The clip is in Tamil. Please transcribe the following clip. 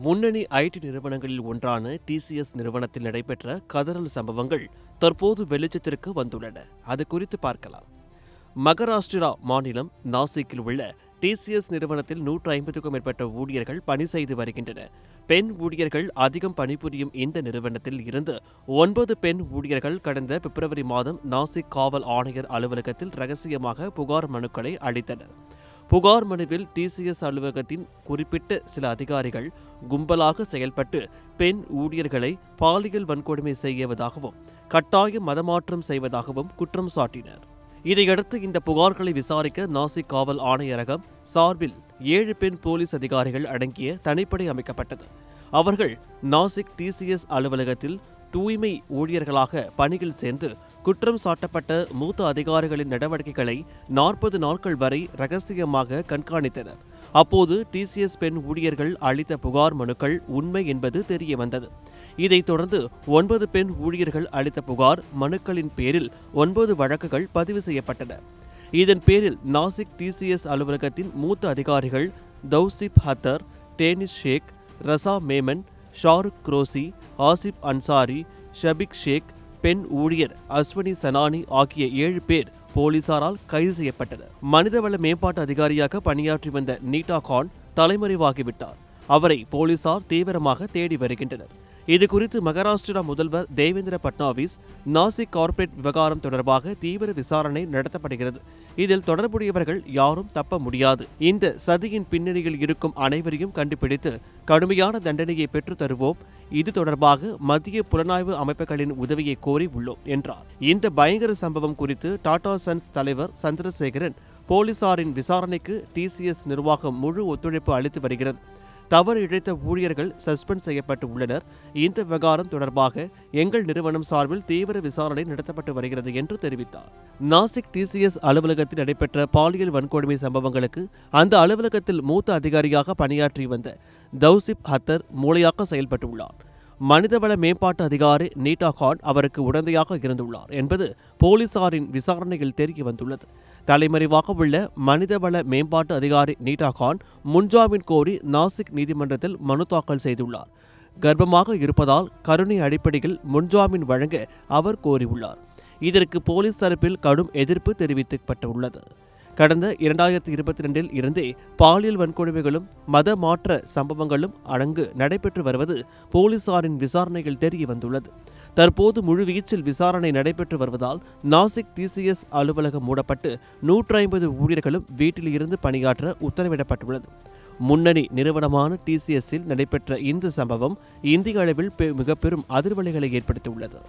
முன்னணி ஐடி நிறுவனங்களில் ஒன்றான டிசிஎஸ் நிறுவனத்தில் நடைபெற்ற கதறல் சம்பவங்கள் தற்போது வெளிச்சத்திற்கு வந்துள்ளன. அது குறித்து பார்க்கலாம். மகாராஷ்டிரா மாநிலம் நாசிக்கில் உள்ள டிசிஎஸ் நிறுவனத்தில் 150க்கும் மேற்பட்ட ஊழியர்கள் பணி செய்து வருகின்றனர். பெண் ஊழியர்கள் அதிகம் பணிபுரியும் இந்த நிறுவனத்தில் இருந்து 9 பெண் ஊழியர்கள் கடந்த பிப்ரவரி மாதம் நாசிக் காவல் ஆணையர் அலுவலகத்தில் ரகசியமாக புகார் மனுக்களை அளித்தனர். புகார் மனுவில் டிசிஎஸ் அலுவலகத்தின் குறிப்பிட்ட சில அதிகாரிகள் கும்பலாக செயல்பட்டு பெண் ஊழியர்களை பாலியல் வன்கொடுமை செய்வதாகவும் கட்டாய மதமாற்றம் செய்வதாகவும் குற்றம் சாட்டினர். இதையடுத்து இந்த புகார்களை விசாரிக்க நாசிக் காவல் ஆணையரகம் சார்பில் 7 பெண் போலீஸ் அதிகாரிகள் அடங்கிய தனிப்படை அமைக்கப்பட்டது. அவர்கள் நாசிக் டிசிஎஸ் அலுவலகத்தில் தூய்மை ஊழியர்களாக பணியில் சேர்ந்து குற்றம் சாட்டப்பட்ட மூத்த அதிகாரிகளின் நடவடிக்கைகளை 40 நாட்கள் வரை ரகசியமாக கண்காணித்தனர். அப்போது டிசிஎஸ் பெண் ஊழியர்கள் அளித்த புகார் மனுக்கள் உண்மை என்பது தெரியவந்தது. இதைத் தொடர்ந்து 9 பெண் ஊழியர்கள் அளித்த புகார் மனுக்களின் பேரில் 9 வழக்குகள் பதிவு செய்யப்பட்டன. இதன் பேரில் நாசிக் டிசிஎஸ் அலுவலகத்தின் மூத்த அதிகாரிகள் தௌசிப் ஹத்தர், டேனிஸ் ஷேக், ரசா மேமன், ஷாருக் குரோசி, ஆசிப் அன்சாரி, ஷபிக் ஷேக், பெண் ஊழியர் அஸ்வினி சனானி ஆகிய 7 பேர் போலீசாரால் கைது செய்யப்பட்டனர். மனிதவள மேம்பாட்டு அதிகாரியாக பணியாற்றி வந்த நீட்டா கான் தலைமறைவாகிவிட்டார். அவரை போலீசார் தீவிரமாக தேடி வருகின்றனர். இதுகுறித்து மகாராஷ்டிரா முதல்வர் தேவேந்திர பட்னாவிஸ் நாசிக் கார்ப்பரேட் விவகாரம் தொடர்பாக தீவிர விசாரணை நடத்தப்படுகிறது. இதில் தொடர்புடையவர்கள் யாரும் தப்ப முடியாது. இந்த சதியின் பின்னணியில் இருக்கும் அனைவரையும் கண்டுபிடித்து கடுமையான தண்டனையை பெற்றுத் தருவோம். இது தொடர்பாக மத்திய புலனாய்வு அமைப்புகளின் உதவியை கோரி உள்ளோம் என்றார். இந்த பயங்கர சம்பவம் குறித்து டாடா சன்ஸ் தலைவர் சந்திரசேகரன் போலீசாரின் விசாரணைக்கு டிசிஎஸ் நிர்வாகம் முழு ஒத்துழைப்பு அளித்து வருகிறது. தவறு இழைத்த ஊழியர்கள் சஸ்பெண்ட் செய்யப்பட்டு உள்ளனர். இந்த விவகாரம் தொடர்பாக எங்கள் நிறுவனம் சார்பில் தீவிர விசாரணை நடத்தப்பட்டு வருகிறது என்று தெரிவித்தார். நாசிக் டிசிஎஸ் அலுவலகத்தில் நடைபெற்ற பாலியல் வன்கொடுமை சம்பவங்களுக்கு அந்த அலுவலகத்தில் மூத்த அதிகாரியாக பணியாற்றி வந்த தௌசிப் ஹத்தர் மூளையாக செயல்பட்டுள்ளார். மனிதவள மேம்பாட்டு அதிகாரி நீட்டா கான் அவருக்கு உடந்தையாக இருந்துள்ளார் என்பது போலீசாரின் விசாரணையில் தெரிய வந்துள்ளது. தலைமறைவாக உள்ள மனிதவள மேம்பாட்டு அதிகாரி நீட்டா கான் முன்ஜாமீன் கோரி நாசிக் நீதிமன்றத்தில் மனு தாக்கல் செய்துள்ளார். கர்ப்பமாக இருப்பதால் கருணை அடிப்படையில் முன்ஜாமீன் வழங்க அவர் கோரியுள்ளார். இதற்கு போலீஸ் தரப்பில் கடும் எதிர்ப்பு தெரிவிக்கப்பட்டுள்ளது. கடந்த 2022 இருந்தே பாலியல் வன்கொடுமைகளும் மத மாற்ற சம்பவங்களும் அடங்கு நடைபெற்று வருவது போலீசாரின் விசாரணையில் தெரிய வந்துள்ளது. தற்போது முழுவீச்சில் விசாரணை நடைபெற்று வருவதால் நாசிக் டிசிஎஸ் அலுவலகம் மூடப்பட்டு 150 ஊழியர்களும் வீட்டில் இருந்து பணியாற்ற உத்தரவிடப்பட்டுள்ளது. முன்னணி நிறுவனமான டிசிஎஸ்ஸில் நடைபெற்ற இந்த சம்பவம் இந்திய அளவில் மிக பெரும் அதிர்வலைகளை ஏற்படுத்தியுள்ளது.